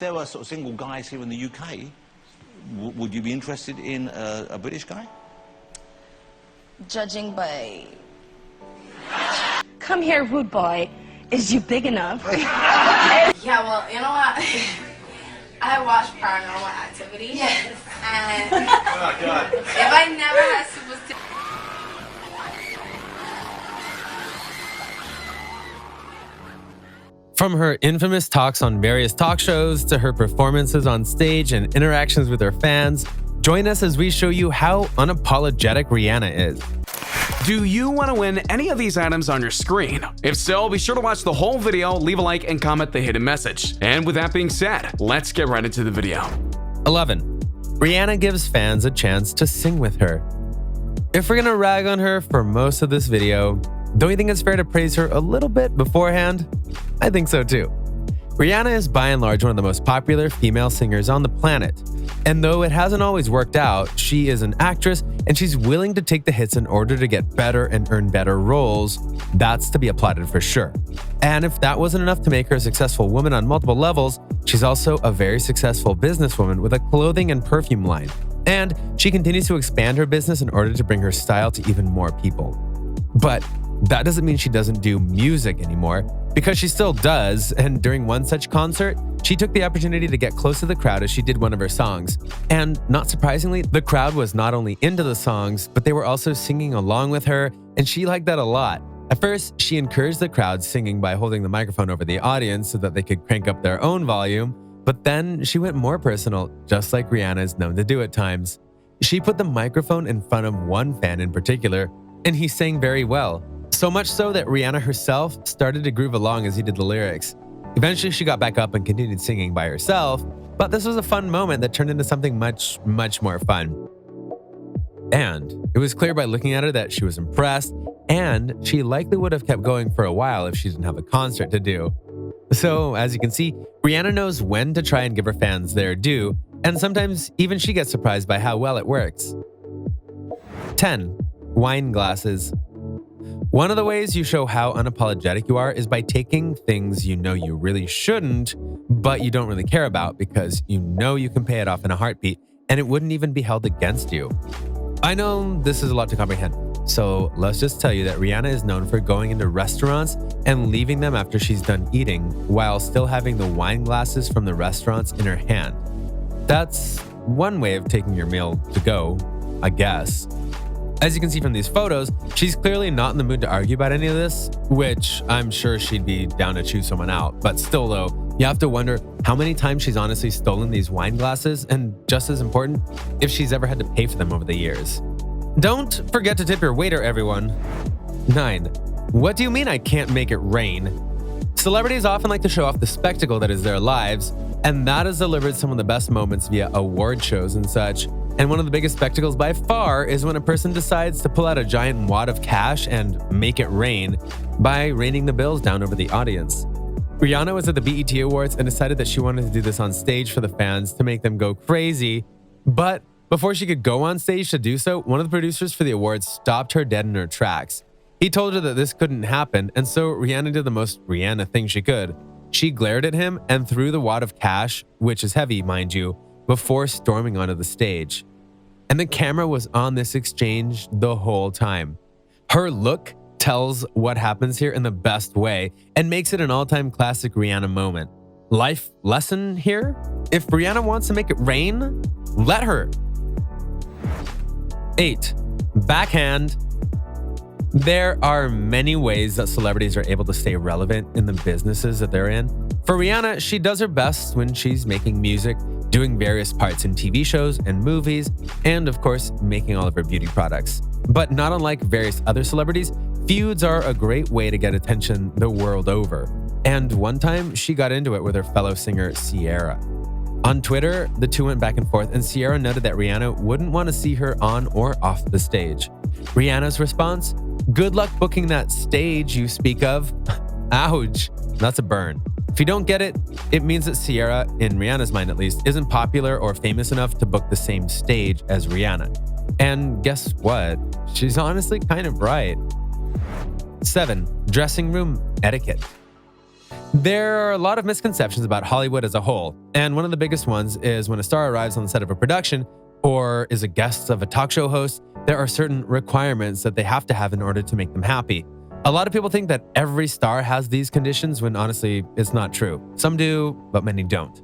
There were sort of single guys here in the UK. Would you be interested in a British guy? Judging by... Come here, rude boy. Is you big enough? Yeah, well, you know what? I watch Paranormal Activity. Yes. And oh, God. If I never had superstition... From her infamous talks on various talk shows to her performances on stage and interactions with her fans, join us as we show you how unapologetic Rihanna is. Do you want to win any of these items on your screen? If so, be sure to watch the whole video, leave a like, and comment the hidden message. And with that being said, let's get right into the video. 11. Rihanna gives fans a chance to sing with her. If we're gonna rag on her for most of this video, don't you think it's fair to praise her a little bit beforehand? I think so too. Rihanna is by and large one of the most popular female singers on the planet. And though it hasn't always worked out, she is an actress and she's willing to take the hits in order to get better and earn better roles. That's to be applauded for sure. And if that wasn't enough to make her a successful woman on multiple levels, she's also a very successful businesswoman with a clothing and perfume line. And she continues to expand her business in order to bring her style to even more people. But that doesn't mean she doesn't do music anymore, because she still does, and during one such concert, she took the opportunity to get close to the crowd as she did one of her songs. And not surprisingly, the crowd was not only into the songs, but they were also singing along with her, and she liked that a lot. At first, she encouraged the crowd singing by holding the microphone over the audience so that they could crank up their own volume, but then she went more personal, just like Rihanna is known to do at times. She put the microphone in front of one fan in particular, and he sang very well. So much so that Rihanna herself started to groove along as he did the lyrics. Eventually, she got back up and continued singing by herself, but this was a fun moment that turned into something much, much more fun. And it was clear by looking at her that she was impressed, and she likely would have kept going for a while if she didn't have a concert to do. So, as you can see, Rihanna knows when to try and give her fans their due, and sometimes even she gets surprised by how well it works. 10. Wine glasses. One of the ways you show how unapologetic you are is by taking things you know you really shouldn't, but you don't really care about because you know you can pay it off in a heartbeat and it wouldn't even be held against you. I know this is a lot to comprehend, so let's just tell you that Rihanna is known for going into restaurants and leaving them after she's done eating while still having the wine glasses from the restaurants in her hand. That's one way of taking your meal to go, I guess. As you can see from these photos, she's clearly not in the mood to argue about any of this, which I'm sure she'd be down to chew someone out. But still though, you have to wonder how many times she's honestly stolen these wine glasses, and just as important, if she's ever had to pay for them over the years. Don't forget to tip your waiter, everyone. 9. What do you mean I can't make it rain? Celebrities often like to show off the spectacle that is their lives, and that has delivered some of the best moments via award shows and such. And one of the biggest spectacles by far is when a person decides to pull out a giant wad of cash and make it rain by raining the bills down over the audience. Rihanna was at the BET Awards and decided that she wanted to do this on stage for the fans to make them go crazy. But before she could go on stage to do so, one of the producers for the awards stopped her dead in her tracks. He told her that this couldn't happen, and so Rihanna did the most Rihanna thing she could. She glared at him and threw the wad of cash, which is heavy, mind you, before storming onto the stage. And the camera was on this exchange the whole time. Her look tells what happens here in the best way and makes it an all-time classic Rihanna moment. Life lesson here? If Rihanna wants to make it rain, let her. 8. Backhand. There are many ways that celebrities are able to stay relevant in the businesses that they're in. For Rihanna, she does her best when she's making music, doing various parts in TV shows and movies, and of course, making all of her beauty products. But not unlike various other celebrities, feuds are a great way to get attention the world over. And one time, she got into it with her fellow singer, Ciara. On Twitter, the two went back and forth, and Ciara noted that Rihanna wouldn't want to see her on or off the stage. Rihanna's response? Good luck booking that stage you speak of. Ouch, that's a burn. If you don't get it, it means that Ciara, in Rihanna's mind at least, isn't popular or famous enough to book the same stage as Rihanna. And guess what? She's honestly kind of right. 7. Dressing room etiquette. There are a lot of misconceptions about Hollywood as a whole, and one of the biggest ones is when a star arrives on the set of a production or is a guest of a talk show host, there are certain requirements that they have to have in order to make them happy. A lot of people think that every star has these conditions when honestly, it's not true. Some do, but many don't.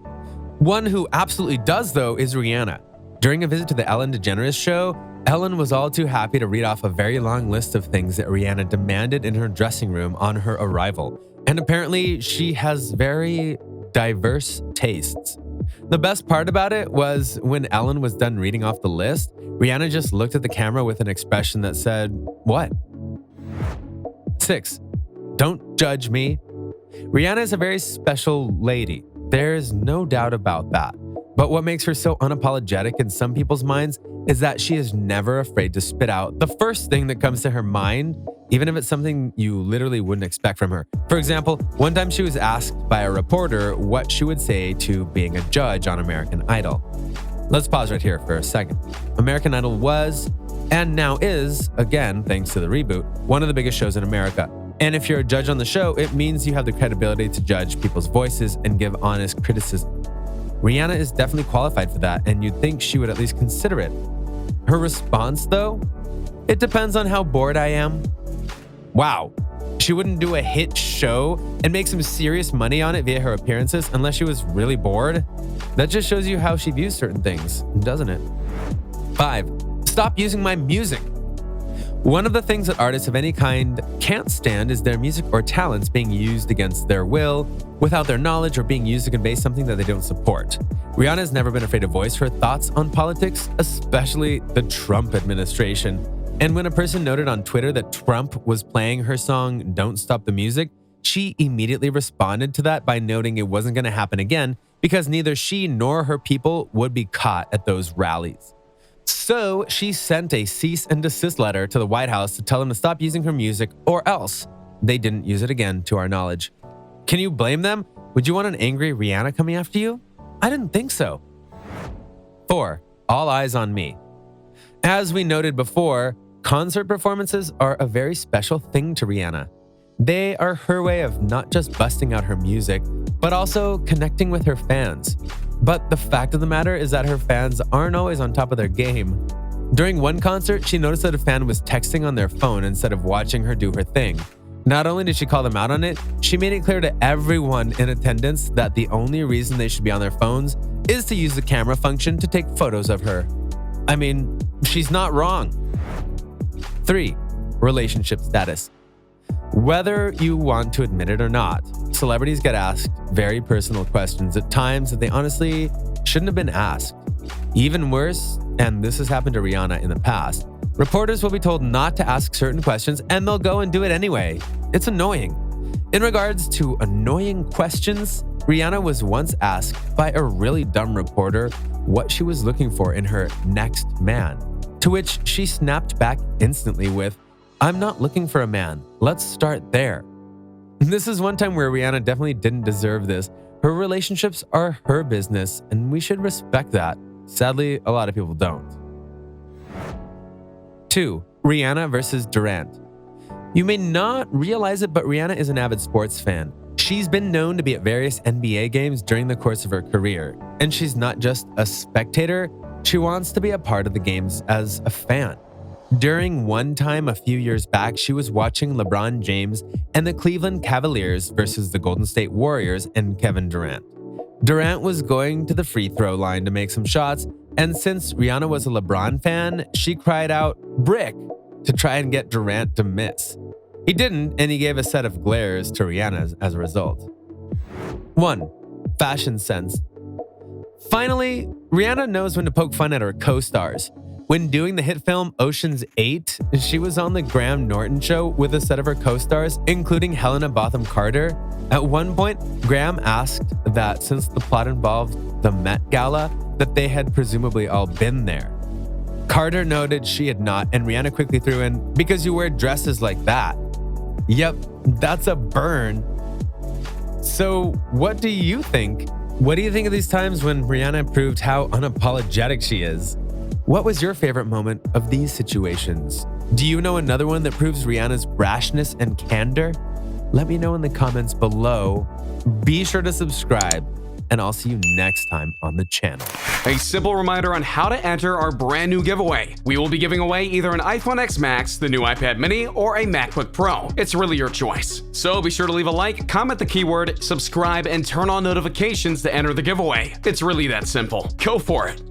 One who absolutely does, though, is Rihanna. During a visit to the Ellen DeGeneres show, Ellen was all too happy to read off a very long list of things that Rihanna demanded in her dressing room on her arrival. And apparently, she has very diverse tastes. The best part about it was when Ellen was done reading off the list, Rihanna just looked at the camera with an expression that said, "What?" 6. Don't judge me. Rihanna is a very special lady. There's no doubt about that. But what makes her so unapologetic in some people's minds is that she is never afraid to spit out the first thing that comes to her mind, even if it's something you literally wouldn't expect from her. For example, one time she was asked by a reporter what she would say to being a judge on American Idol. Let's pause right here for a second. American Idol was, and now is, again, thanks to the reboot, one of the biggest shows in America. And if you're a judge on the show, it means you have the credibility to judge people's voices and give honest criticism. Rihanna is definitely qualified for that, and you'd think she would at least consider it. Her response, though? It depends on how bored I am. Wow. She wouldn't do a hit show and make some serious money on it via her appearances unless she was really bored? That just shows you how she views certain things, doesn't it? 5. Stop using my music. One of the things that artists of any kind can't stand is their music or talents being used against their will, without their knowledge, or being used to convey something that they don't support. Rihanna has never been afraid to voice her thoughts on politics, especially the Trump administration. And when a person noted on Twitter that Trump was playing her song Don't Stop the Music, she immediately responded to that by noting it wasn't going to happen again because neither she nor her people would be caught at those rallies. So she sent a cease and desist letter to the White House to tell them to stop using her music or else they didn't use it again, to our knowledge. Can you blame them? Would you want an angry Rihanna coming after you? I didn't think so. 4. All eyes on me. As we noted before, concert performances are a very special thing to Rihanna. They are her way of not just busting out her music, but also connecting with her fans. But the fact of the matter is that her fans aren't always on top of their game. During one concert, she noticed that a fan was texting on their phone instead of watching her do her thing. Not only did she call them out on it, she made it clear to everyone in attendance that the only reason they should be on their phones is to use the camera function to take photos of her. I mean, she's not wrong. 3. Relationship status. Whether you want to admit it or not, celebrities get asked very personal questions at times that they honestly shouldn't have been asked. Even worse, and this has happened to Rihanna in the past, reporters will be told not to ask certain questions and they'll go and do it anyway. It's annoying. In regards to annoying questions, Rihanna was once asked by a really dumb reporter what she was looking for in her next man, to which she snapped back instantly with, "I'm not looking for a man. Let's start there." This is one time where Rihanna definitely didn't deserve this. Her relationships are her business, and we should respect that. Sadly, a lot of people don't. 2. Rihanna versus Durant. You may not realize it, but Rihanna is an avid sports fan. She's been known to be at various NBA games during the course of her career, and she's not just a spectator, she wants to be a part of the games as a fan. During one time a few years back, she was watching LeBron James and the Cleveland Cavaliers versus the Golden State Warriors and Kevin Durant. Durant was going to the free throw line to make some shots, and since Rihanna was a LeBron fan, she cried out, "Brick!" to try and get Durant to miss. He didn't, and he gave a set of glares to Rihanna as a result. 1. Fashion sense. Finally, Rihanna knows when to poke fun at her co-stars. When doing the hit film Ocean's 8, she was on the Graham Norton show with a set of her co-stars, including Helena Bonham Carter. At one point, Graham asked that since the plot involved the Met Gala, that they had presumably all been there. Carter noted she had not, and Rihanna quickly threw in, "Because you wear dresses like that." Yep, that's a burn. So what do you think? What do you think of these times when Rihanna proved how unapologetic she is? What was your favorite moment of these situations? Do you know another one that proves Rihanna's brashness and candor? Let me know in the comments below. Be sure to subscribe, and I'll see you next time on the channel. A simple reminder on how to enter our brand new giveaway. We will be giving away either an iPhone X Max, the new iPad mini, or a MacBook Pro. It's really your choice. So be sure to leave a like, comment the keyword, subscribe, and turn on notifications to enter the giveaway. It's really that simple. Go for it.